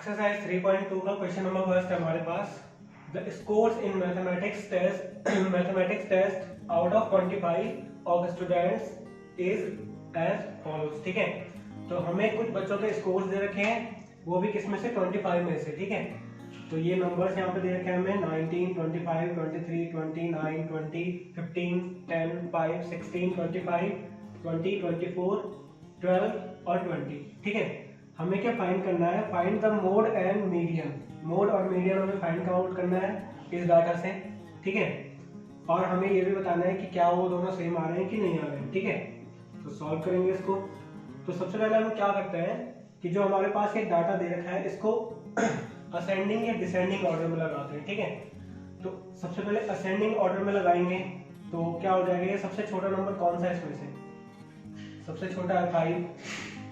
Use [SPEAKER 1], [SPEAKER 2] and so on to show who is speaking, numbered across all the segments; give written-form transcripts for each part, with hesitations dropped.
[SPEAKER 1] Exercise 3.2 का question number first है हमारे पास। The scores in mathematics test out of 25 of students is as follows. ठीक है, तो हमें कुछ बच्चों के स्कोर्स दे रखे हैं, वो भी किसमें से 25 में से। ठीक है, तो ये नंबर्स यहाँ पे दे रखे हैं हमें 19, 25, 23, 29, 20, 15, 10, 5, 16, 25, 20, 24, 12 और 20। ठीक है, हमें क्या फाइंड करना है? Find the mode and median. Mode और मीडियन हमें फाइंड आउट करना है इस डाटा से। ठीक है, और हमें ये भी बताना है कि क्या वो दोनों सेम आ रहे हैं कि नहीं आ रहे हैं। ठीक है, तो सॉल्व करेंगे इसको। तो सबसे पहले हम क्या करते हैं कि जो हमारे पास एक डाटा दे रखा है इसको असेंडिंग या डिसेंडिंग ऑर्डर में लगाते हैं। ठीक है, तो सबसे पहले असेंडिंग ऑर्डर में लगाएंगे तो क्या हो जाएगा? ये सबसे छोटा नंबर कौन सा है इसमें से? सबसे छोटा है 5,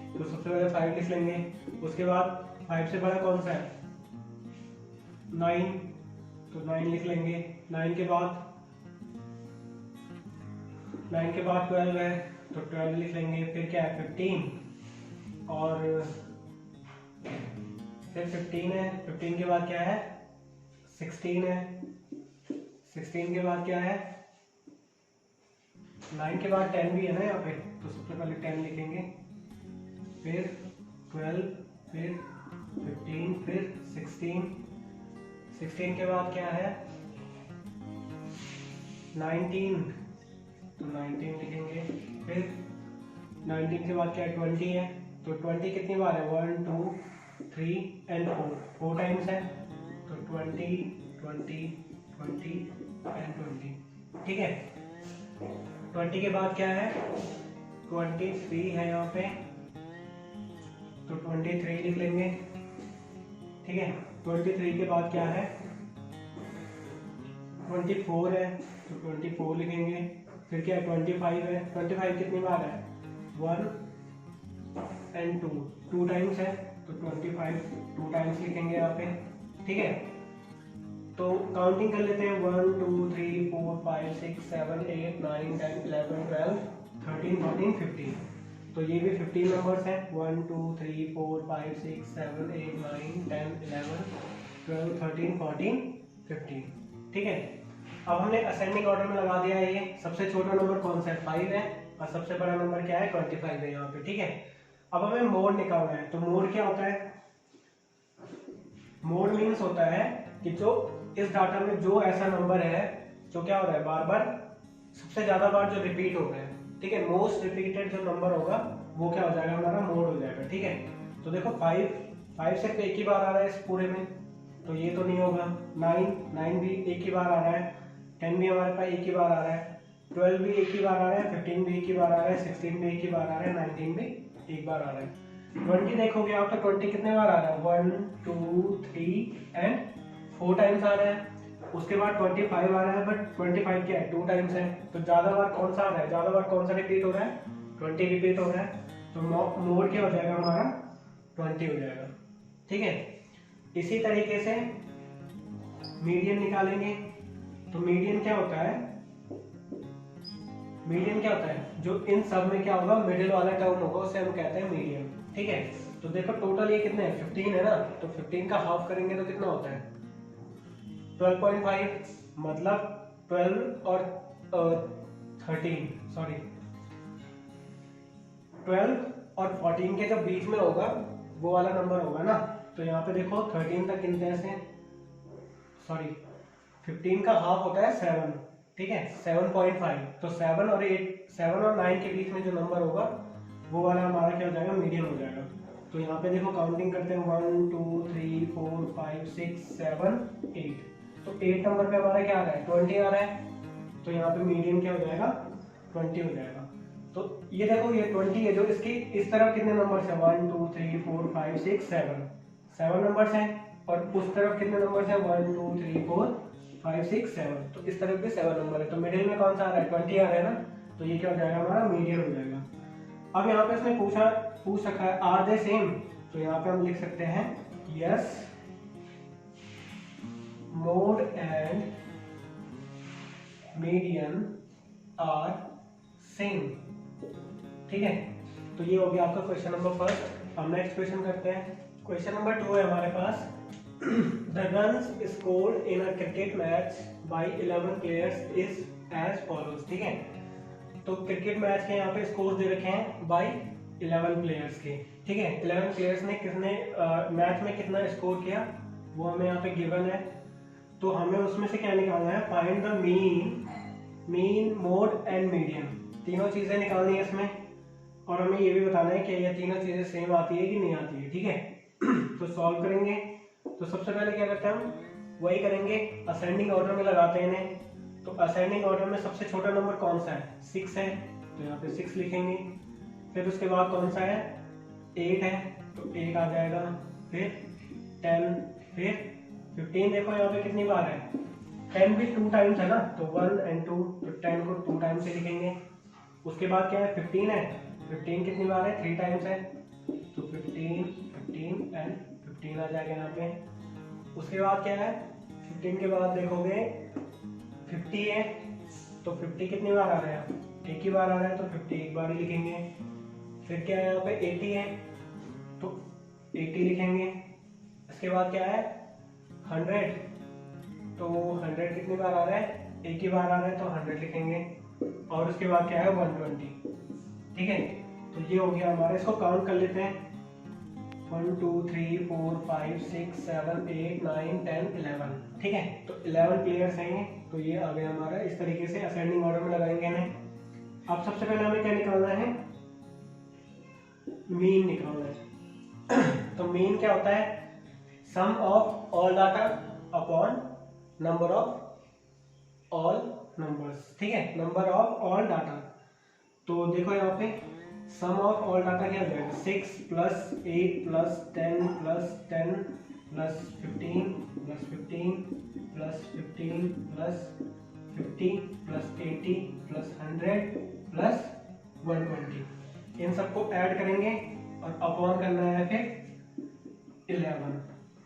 [SPEAKER 1] तो सबसे पहले 5 लिख लेंगे। उसके बाद 5 से बड़ा कौन सा है? 9, तो 9 लिख लेंगे। 9 के बाद 12 है, तो 12 लिख लेंगे। फिर क्या है? 15, और फिर 15 है। 15 के बाद क्या है? 16 है। 16 के बाद क्या है? 9 के बाद 10 भी है ना यहाँ पे, तो सबसे पहले 10 लिखेंगे। फिर 12, फिर 15, फिर 16। 16 के बाद क्या है? 19, तो 19 लिखेंगे। फिर 19 के बाद क्या है? 20 है, तो 20 कितनी बार है? 1, 2, 3 एंड 4 टाइम्स है, तो 20, 20, 20 एंड 20। ठीक है, 20 के बाद क्या है? 23 है यहाँ पे, तो 23 लिख लेंगे। ठीक है, 23 के बाद क्या है? 24 है, तो 24 लिखेंगे। फिर क्या है? 25 है। 25 कितनी बार है? 1 एंड 2 टाइम्स है, तो 25 2 टाइम्स लिखेंगे यहाँ पे। ठीक है, तो काउंटिंग कर लेते हैं। 1, 2, 3, 4, 5, 6, 7, 8, 9, 10, 11, 12, 13, 14, 15। तो ये भी 15 नंबर्स हैं। 1, 2, 3, 4, 5, 6, 7, 8, 9, 10, 11, 12, 13, 14, 15। ठीक है, अब हमने असेंडिंग ऑर्डर में लगा दिया है। ये सबसे छोटा नंबर कौन सा है? 5 है, और सबसे बड़ा नंबर क्या है? 25 है यहाँ पे। ठीक है, अब हमें मोड निकालना है। तो मोड क्या होता है? मोड मीन्स होता है कि जो इस डाटा में जो ऐसा नंबर है जो क्या हो रहा है? बार बार, सबसे ज्यादा बार जो रिपीट हो रहा है। ठीक है, मोस्ट रिपीटेड जो नंबर होगा वो क्या हो जाएगा? हमारा मोड हो जाएगा। ठीक है, तो देखो 5 सिर्फ एक ही बार आ रहा है इस पूरे में, तो ये तो नहीं होगा। 9 भी एक ही बार आ रहा है। 10 भी हमारे पास एक ही बार आ रहा है। 12 भी एक ही बार आ रहा है। 15 भी एक ही बार आ रहा है। 16 भी एक ही बार आ रहा है। 19 भी एक बार आ रहा है। 20 देखोगे आप तो 20 कितने बार आ रहा है? 1, 2, 3 एंड 4 टाइम्स आ रहा है। उसके बाद 25 आ रहा है, बट 25 क्या है? 2 टाइम्स है। तो ज्यादा बार कौन सा आ रहा है? ज्यादा बार कौन सा रिपीट हो रहा है? 20 रिपीट हो रहा है। तो मोड क्या हो जाएगा हमारा? 20 हो जाएगा। ठीक है, इसी तरीके से मीडियन निकालेंगे। तो मीडियन क्या होता है? मीडियन क्या होता है? जो इन सब में क्या होगा? मिडिल वाला टर्म होगा, उसे हम कहते हैं मीडियन। ठीक है, तो देखो टोटल ये कितने हैं? 15 है ना, तो 15 का हाफ करेंगे तो कितना होता है? 12.5, मतलब 12 और 12 और 14 के जब बीच में होगा वो वाला नंबर होगा ना। तो यहाँ पे देखो 13 तक गिनते हैं, 15 का हाफ होता है 7। ठीक है, 7.5। तो 7 और 9 के बीच में जो नंबर होगा वो वाला हमारा क्या हो जाएगा? मीडियन हो जाएगा। तो यहाँ पे देखो काउंटिंग करते हैं। 1, 2, 3, 4, 5, 6, 7, 8। तो 8 नंबर पे हमारा क्या आ रहा है? 20 आ रहा है। तो यहाँ पे मीडियन क्या हो जाएगा? 20 हो जाएगा। तो ये देखो ये 20 है, जो इसकी इस तरफ कितने नंबर्स हैं? 1, 2, 3, 4, 5, 6, 7 नंबर्स हैं। और उस तरफ कितने नंबर्स हैं? 1, 2, 3, 4, 5, 6, 7। तो इस तरफ भी 7 नंबर है। तो मिडिल में कौन सा आ रहा है? 20 आ रहा है ना, तो ये क्या हो जाएगा? हमारा मीडियन हो जाएगा। अब यहाँ पे इसने पूछ रखा है आर दे सेम, तो यहाँ पे हम लिख सकते हैं yes mode and median are same. ठीक है, तो ये हो गया आपका क्वेश्चन नंबर फर्स्ट। अब नेक्स्ट क्वेश्चन करते हैं। क्वेश्चन नंबर 2 है हमारे पास। The runs scored in a cricket match by 11 players is as follows. ठीक है, तो क्रिकेट मैच के यहाँ पे स्कोर दे रखे हैं बाय 11 प्लेयर्स के। ठीक है, 11 प्लेयर्स ने किसने मैच में कितना स्कोर किया वो हमें यहाँ पे गिवन है। तो हमें उसमें से क्या निकालना है, find the mean, mode and median. तीनों चीजें निकालनी है इसमें, और हमें ये भी बताना है कि ये तीनों चीजें सेम आती है कि नहीं आती है। ठीक है, तो सॉल्व करेंगे। तो सबसे पहले क्या करते हैं, हम वही करेंगे, असेंडिंग ऑर्डर में लगाते हैं इन्हें। तो असेंडिंग ऑर्डर में सबसे छोटा नंबर कौन सा है, 6 है, तो यहाँ पे 6 लिखेंगे। फिर उसके बाद कौन सा है, 8 है, तो 8 आ जाएगा। फिर 10, फिर 15। देखो यहाँ पे कितनी बार है, 10 भी 2 टाइम्स है ना, तो 1 और 2, तो 10 को 2 टाइम्स से लिखेंगे। उसके बाद क्या है, 15 है, 15 कितनी बार है, 3 टाइम्स है, तो 15, 15 एंड 15 आ जाएगा यहाँ पे। उसके बाद क्या है, 15 के बाद देखोगे 50 है, तो 50 कितनी बार आ रहा है, एक ही बार आ रहा है, तो 50 एक बार ही लिखेंगे। फिर क्या है यहाँ पे 80 है, तो 80 लिखेंगे। इसके बाद क्या है 100, तो 100 कितनी बार आ रहा है, एक ही बार आ रहा है, तो 100 लिखेंगे। और उसके बाद क्या है 120। ठीक है, तो ये हो गया हमारा। इसको काउंट कर लेते हैं, 1 2 3 4 5 6 7 8 9 10 11। ठीक है, तो 11 प्लेयर्स हैं ये, तो ये आ गया हमारा। इस तरीके से असेंडिंग ऑर्डर में लगाएंगे इन्हें। अब सबसे पहले हमें क्या निकालना है, मीन निकालना है। तो मीन क्या होता है, sum of all data upon number of all numbers. ठीक है, नंबर ऑफ ऑल डाटा। तो देखो यहाँ पे सम ऑफ ऑल डाटा क्या हो जाएगा, 6 plus 8 plus 10 plus 10 plus 15 plus 15 plus 15 plus 50 plus 80 plus 100 plus 120। इन सबको ऐड करेंगे और अपॉन करना है फिर 11।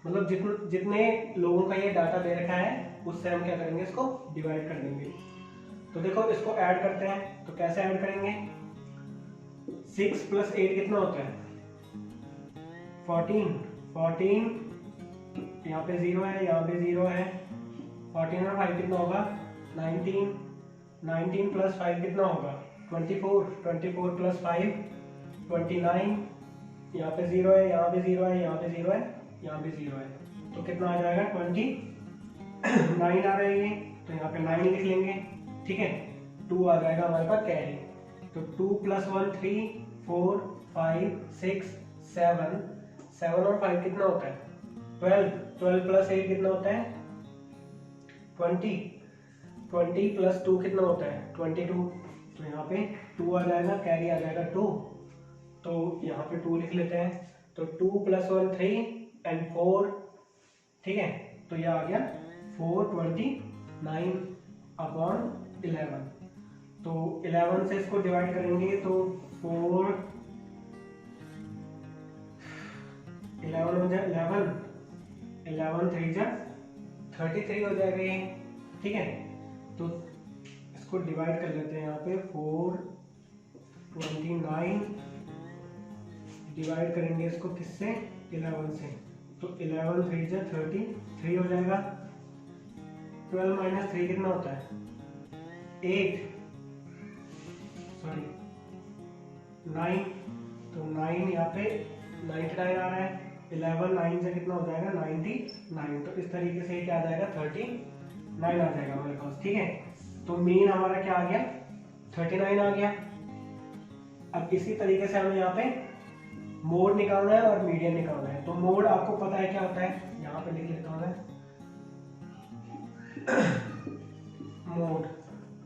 [SPEAKER 1] मतलब जितने लोगों का ये डाटा दे रखा है उससे हम क्या करेंगे, इसको डिवाइड कर देंगे। तो देखो इसको ऐड करते हैं, तो कैसे ऐड करेंगे, 6 प्लस 8 कितना होता है 14, 14 यहाँ पे 0 है, यहाँ पे 0 है, 14 और 5 कितना होगा 19, 19 प्लस 5 कितना होगा 24, 24 प्लस 5 29, यहाँ पे 0 है, यहाँ पे 0 है, यहाँ पे 0 है, यहाँ पे 0 है, तो कितना आ जाएगा 29 आ रहा है ये, तो यहाँ पे 9 लिख लेंगे। ठीक है, 2 आ जाएगा हमारे पास कैरी। तो 2 प्लस 1 3 4 5 6 7, 7 और 5 कितना होता है 12, 12 प्लस 8 कितना होता है 20, 20 प्लस 2 कितना होता है 22, तो यहाँ पे 2 आ जाएगा, कैरी आ जाएगा 2, तो यहाँ पे 2 लिख लेते हैं। तो 2 प्लस 1 3 एंड 4। ठीक है, तो ये आ गया 429 अपॉन 11। तो 11 से इसको डिवाइड करेंगे तो 4 11 हो जाए 11 3 जा 33 हो जाएगा ये। ठीक है, तो इसको डिवाइड कर लेते हैं यहाँ पे 429 डिवाइड करेंगे इसको किससे 11 से, तो 11 3 जा 33 हो जाएगा। 12 माइनस 3 कितना होता है 8, सॉरी 9, तो 9 यहाँ पे 99 आ रहा है, 11 9 से कितना हो जाएगा 99, तो इस तरीके से क्या आ जाएगा 39 आ जाएगा हमारे पास। ठीक है, तो मीन हमारा क्या आ गया 39 आ गया। अब इसी तरीके से हमें यहाँ पे मोड निकालना है और मीडियन निकालना है। तो मोड आपको पता है क्या होता है, यहाँ पे लिख लेता हूँ मैं मोड।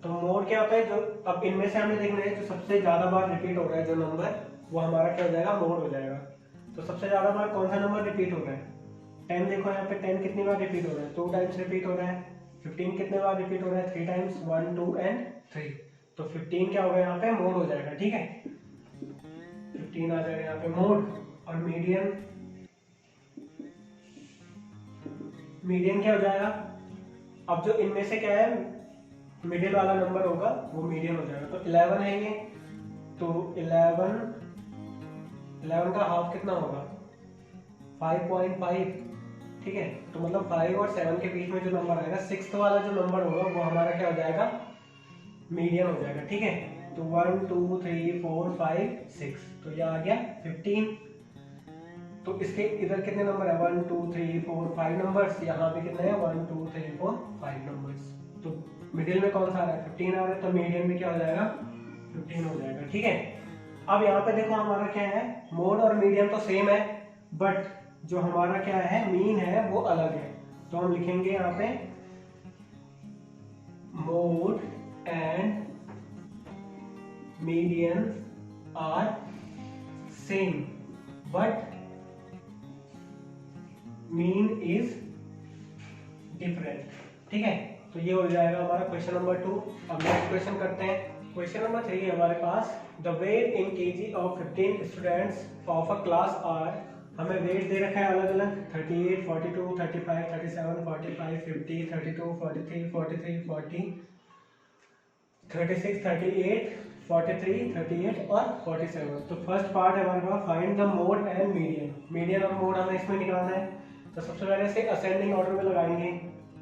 [SPEAKER 1] तो मोड क्या होता है, जो अब इनमें से हमें देखना है जो सबसे ज्यादा बार रिपीट हो रहा है जो नंबर, वो हमारा क्या हो जाएगा मोड हो जाएगा। तो सबसे ज्यादा बार कौन सा नंबर रिपीट हो रहा है 10। देखो यहाँ पे 10 कितनी बार रिपीट हो रहा है 2 टाइम्स रिपीट हो रहा है। 15 कितने बार रिपीट हो रहा है 3 टाइम्स, 1 2 एंड 3, तो 15 क्या होगा यहाँ पे मोड हो जाएगा। ठीक है, 15 आ जाएगा यहाँ पे मोड। और मीडियन क्या हो जाएगा, अब जो इनमें से क्या है मिडिल वाला नंबर होगा वो मीडियन हो जाएगा। तो 11 है ये, तो 11 का हाफ कितना होगा 5.5, ठीक है। तो मतलब 5 और 7 के बीच में जो नंबर आएगा, 6th वाला जो नंबर होगा वो हमारा क्या हो जाएगा, मीडियन हो जाएगा, ठीक है। तो 1 2 3 4 5 6, तो ये आ गया 15। तो इसके इधर कितने नंबर है, 1 2 3 4 5 नंबर्स, यहाँ पे कितने हैं, 1 2 3 4 5 नंबर्स। तो मिडिल में कौन सा आ रहा है, 15 आ रहा है, तो मीडियन में क्या हो जाएगा, 15 हो जाएगा, ठीक है। अब यहाँ पे देखो हमारा क्या है, मोड और मीडियन तो सेम है, बट जो हमारा क्या है, मीन है वो अलग है। तो हम लिखेंगे यहाँ पे mode and median are same but mean is different, ठीक है। तो ये हो जाएगा हमारा क्वेश्चन नंबर 2। अब नेक्स्ट क्वेश्चन करते हैं। क्वेश्चन नंबर 3 है हमारे पास, the weight in kg of 15 students of a class are. हमें वेट दे रखा है अलग अलग, 38 42 35 37 45 50 32 43 43 40 36 38 43 38 और 47। तो फर्स्ट पार्ट है हमारे पास, find the mode and median. Median और मोड हमें इसमें निकालना है। तो सबसे पहले से असेंडिंग ऑर्डर में लगाएंगे,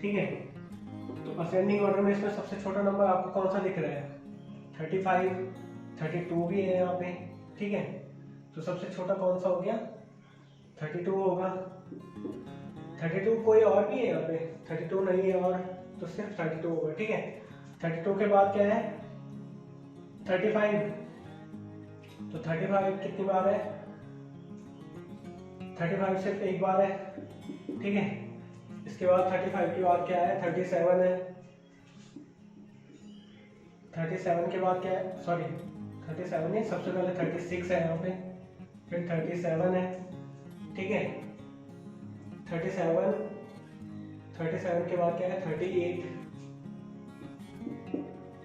[SPEAKER 1] ठीक है। तो असेंडिंग ऑर्डर में इसमें सबसे छोटा नंबर आपको कौन सा दिख रहा है, 35, 32 भी है यहाँ पे, ठीक है। तो सबसे छोटा कौन सा हो गया, 32 होगा। 32 कोई और भी है यहाँ पे, 32 नहीं है और, तो सिर्फ 32 होगा, ठीक है। 32 के बाद क्या है, 35। तो 35 कितनी बार है, 35 सिर्फ एक बार है, ठीक है। इसके बाद 35 के बाद क्या है, 37 है। 37 के बाद क्या है, सॉरी 37 नहीं, सबसे पहले 36 है यहाँ पे, फिर 37 है, ठीक है। 37 के बाद क्या है, 38।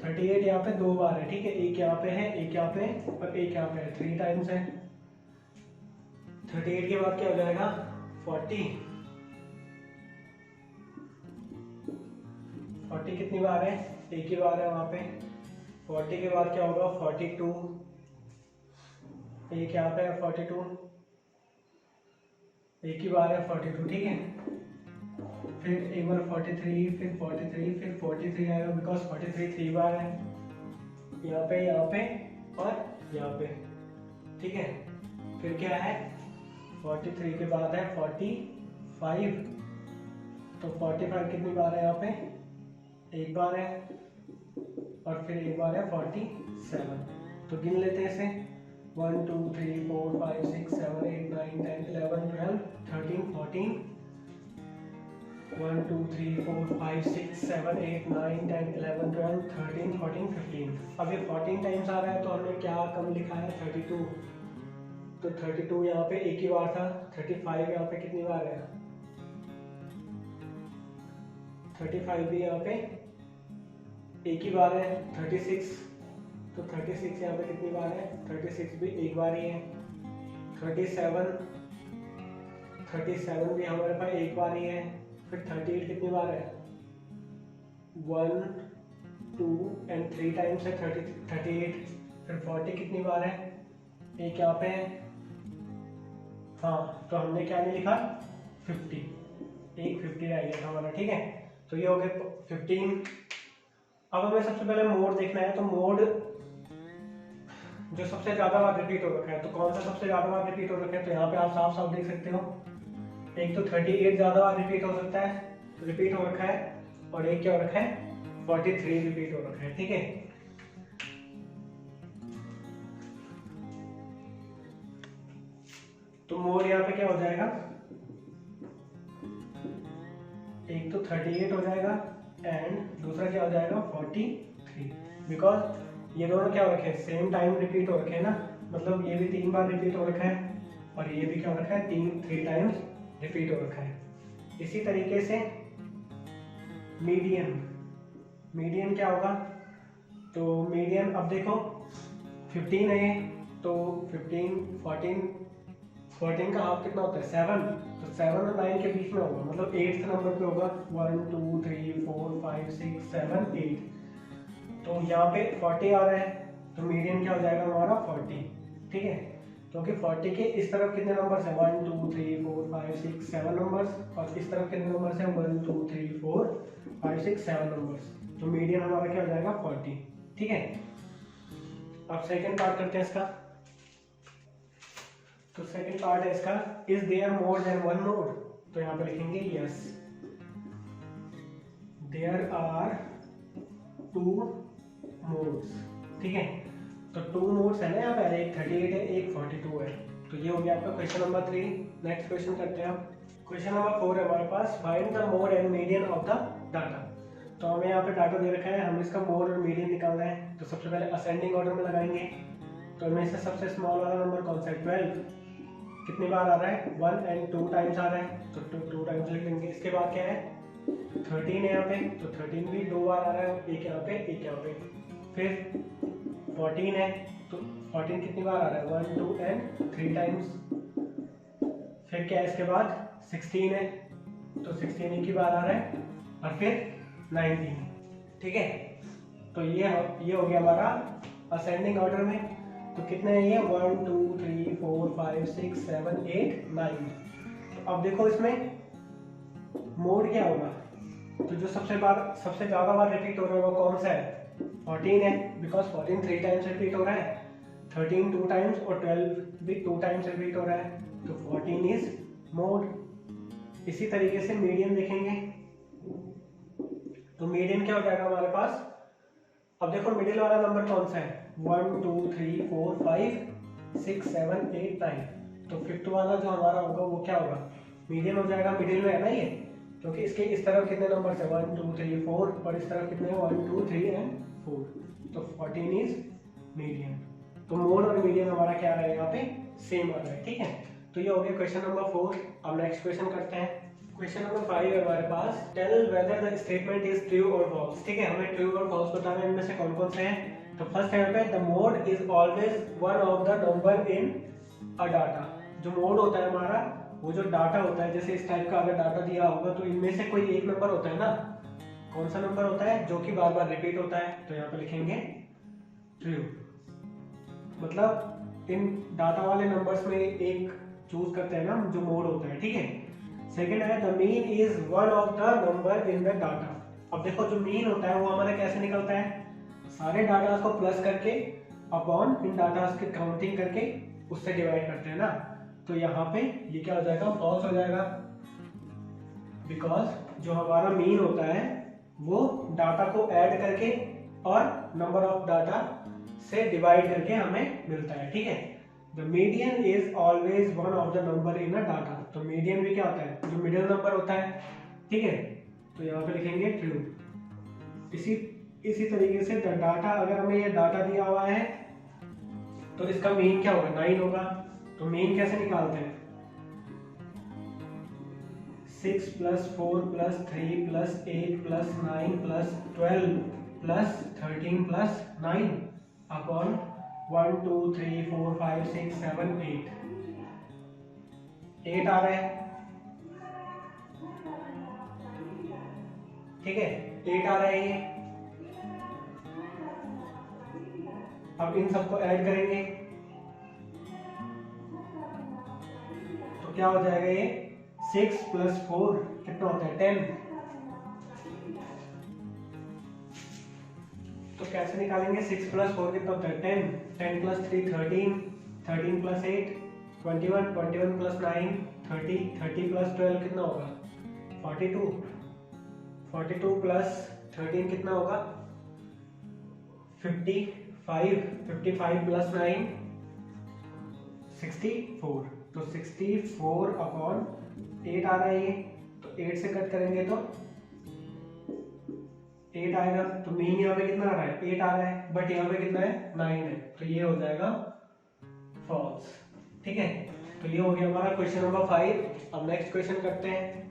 [SPEAKER 1] 38 यहाँ पे 2 बार है, ठीक है। एक यहाँ पे है, एक यहाँ पे और एक यहाँ पे है, 3 टाइम्स है। 38 के बाद क्या हो जाएगा, 40। 40 कितनी बार है, एक ही बार है वहां पे। 40 के बाद क्या होगा, 42, एक यहाँ पे है 42, एक ही बार है 42, ठीक है। फिर एक बार 43, फिर 43, फिर 43 आएगा, बिकॉज 43 3 बार है, यहाँ पे और यहाँ पे, ठीक है। फिर क्या है, 43 के बाद है 45। तो 45 कितनी बार है यहाँ पे, एक बार है और फिर एक बार है 47। तो गिन लेते हैं इसे, 1 2 3 4 5 6 7 8 9 10 11 12 13 14। 1 2 3 4 5 6 7 8 9 10 11 12 13 14 15। अब ये 14 टाइम्स आ रहा है, तो हमने क्या कम लिखा है, 32। तो 32 यहाँ पे एक ही बार था। 35 यहाँ पे कितनी बार है, 35 भी यहाँ पे एक ही बार है। 36, तो 36 यहाँ पे कितनी बार है, 36 भी एक बार ही है। 37 भी हमारे पास एक बार ही है। फिर 38 कितनी बार है, 1 2 एंड 3 टाइम्स है 38। फिर 40 कितनी बार है, एक यहाँ पे है, हाँ। तो हमने क्या नहीं लिखा, 50, एक 50 रह गया था हमारा, ठीक है। तो ये हो गए 15। अब हमें सबसे पहले मोड देखना है। तो मोड जो सबसे ज्यादा बार रिपीट हो रखा है, तो कौन सा सबसे ज्यादा बार रिपीट हो रखा है, तो यहाँ पे आप साफ साफ देख सकते हो। एक तो 38 ज्यादा बार रिपीट हो सकता है, रिपीट हो रखा है, और एक क्या हो रखा है, 43 रिपीट हो रखा है, ठीक है। तो मोड यहाँ पे क्या हो जाएगा, एक तो 38 हो जाएगा एंड दूसरा क्या हो जाएगा, 43। बिकॉज ये दोनों क्या हो रखे हैं, सेम टाइम रिपीट हो रखे हैं ना, मतलब ये भी 3 बार रिपीट हो रखा है और ये भी क्या हो रखा है, 3 टाइम्स रिपीट हो रखा है। इसी तरीके से मीडियन क्या होगा, तो मीडियन अब देखो 15 है, तो 14 का हाफ कितना होता है, 7। तो 7 और 9 के बीच में होगा, मतलब 8th नंबर पे होगा। 1 2 3 4 5 6 7 8। तो यहाँ पे 40 आ रहा है, तो मीडियन क्या हो जाएगा हमारा, 40, ठीक है। क्योंकि 40 के इस तरफ कितने नंबर्स हैं, 1 2 3 4 5 6 7 नंबर्स, और इस तरफ कितने नंबर्स हैं, 1 2 3 4 5 6 7 नंबर्स। तो मीडियन हमारा क्या हो जाएगा, 40। ठीक है, अब सेकंड पार्ट करते हैं इसका। तो सेकंड पार्ट है इसका, is there more than one node. तो यहाँ पे लिखेंगे यस, देयर आर 2 मोड्स। ठीक है, तो 2 मोड्स है ना यहाँ पे, एक 38 है एक 42 है। तो ये हो गया आपका क्वेश्चन नंबर 3। नेक्स्ट क्वेश्चन करते हैं आप। क्वेश्चन नंबर 4 है हमारे पास, find the mode and median of the data. तो हमें यहाँ पे डाटा दे रखा है, हम इसका मोड और मीडियन निकालना है। तो सबसे पहले असेंडिंग ऑर्डर में लगाएंगे। तो इनमें से सबसे स्मॉल वाला नंबर कौन सा है, 12। कितनी बार आ रहा है, 1 एंड 2 टाइम्स आ रहा है, तो 2 टाइम्स लिख लेंगे। इसके बाद क्या है, 13 है यहाँ पे, तो 13 भी 2 बार आ रहा है, एक यहाँ पे एक यहाँ पे। फिर 14 है, तो 14 कितनी बार आ रहा है, 1 2 एंड 3 टाइम्स। फिर क्या है इसके बाद 16 है, तो 16 एक ही बार आ रहा है, और फिर 19। ठीक है, तो ये हो गया हमारा असेंडिंग ऑर्डर में। तो कितने हैं ये, 1 2 3 4 5 6 7 8 9। तो अब देखो इसमें मोड क्या होगा, तो जो सबसे ज्यादा बार रिपीट हो रहा है वो कौन सा है, 14 है, बिकॉज 14 3 टाइम्स रिपीट हो रहा है, 13 2 टाइम्स और 12 भी 2 टाइम्स रिपीट हो रहा है, तो 14 इज मोड। इसी तरीके से मीडियन देखेंगे, तो मीडियन क्या हो जाएगा हमारे पास। अब देखो मिडिल वाला नंबर कौन सा है, 1 2 3 4 5 6 7 8 9। तो फिफ्थ वाला जो हमारा होगा वो क्या होगा, मीडियन हो जाएगा। मिडिल में है ना ये, क्योंकि इसके इस तरफ कितने नंबर है, 1 2 3 4, और इस तरफ कितने हैं, 1 2 3 एंड 4। तो 14 इज मीडियन। तो मोड और मीडियन हमारा क्या रहा है यहाँ पे, सेम आ रहा है। ठीक है, तो ये हो गया क्वेश्चन नंबर 4। अब नेक्स्ट क्वेश्चन करते हैं। क्वेश्चन नंबर 5 है हमारे पास, tell whether the statement is true और फॉल्स। ठीक है, हमें ट्रू और फॉल्स बताना है, इनमें से कौन कौन से हैं। तो फर्स्ट है पे, the mode is always one of the number in a data. जो मोड होता है हमारा, वो जो डाटा होता है, जैसे इस टाइप का अगर डाटा दिया होगा तो इनमें से कोई एक नंबर होता है ना, कौन सा नंबर होता है, जो कि बार बार रिपीट होता है। तो यहाँ पे लिखेंगे ट्रू, मतलब इन डाटा वाले नंबर्स में एक चूज करते हैं ना जो मोड होता है। ठीक है, सेकंड है, the mean is one of the number in the data. अब देखो जो मीन होता है वो हमारा कैसे निकलता है, सारे डाटा को प्लस करके अपॉन इन डाटा की काउंटिंग करके उससे डिवाइड करते हैं ना। तो यहाँ पे ये क्या हो जाएगा, फॉल्स हो जाएगा, बिकॉज जो हमारा मीन होता है वो डाटा को ऐड करके और नंबर ऑफ डाटा से डिवाइड करके हमें मिलता है। ठीक है, the median is always one of the number in a data. तो मीडियन भी क्या होता है, जो मिडिल नंबर होता है। ठीक है, तो यहाँ पे लिखेंगे ट्रू। इसी तरीके से डाटा, अगर हमें ये डाटा दिया हुआ है तो इसका मीन क्या होगा, 9 होगा। तो मीन कैसे निकालते हैं, 6 + 4 + 3 + 8 + 9 + 12 + 13 + 9 अपॉन 1 2 3 4 5 6 7 8। 8 आ रहा है। ठीक है, 8 आ रहा है ये। अब इन सबको ऐड करेंगे तो क्या हो जाएगा, ये 6 + 4 कितना होता है, 10। तो कैसे निकालेंगे, 6 + 4 कितना होता है, 10। 10 + 3 13, 13 + 8 21, 21 + 9 30, 30 + 12 कितना होगा, 42, 42 + 13 कितना होगा, 55, 55 + 9 64। तो 64 अपॉन 8 आ रहा है ये, तो 8 से कट करेंगे तो 8 आएगा। तो मीन यहाँ पे कितना आ रहा है, 8 आ रहा है, बट यहाँ पे कितना है, 9 है। तो ये हो जाएगा फॉल्स। ठीक है, तो ये हो गया हमारा क्वेश्चन नंबर 5। अब नेक्स्ट क्वेश्चन करते हैं।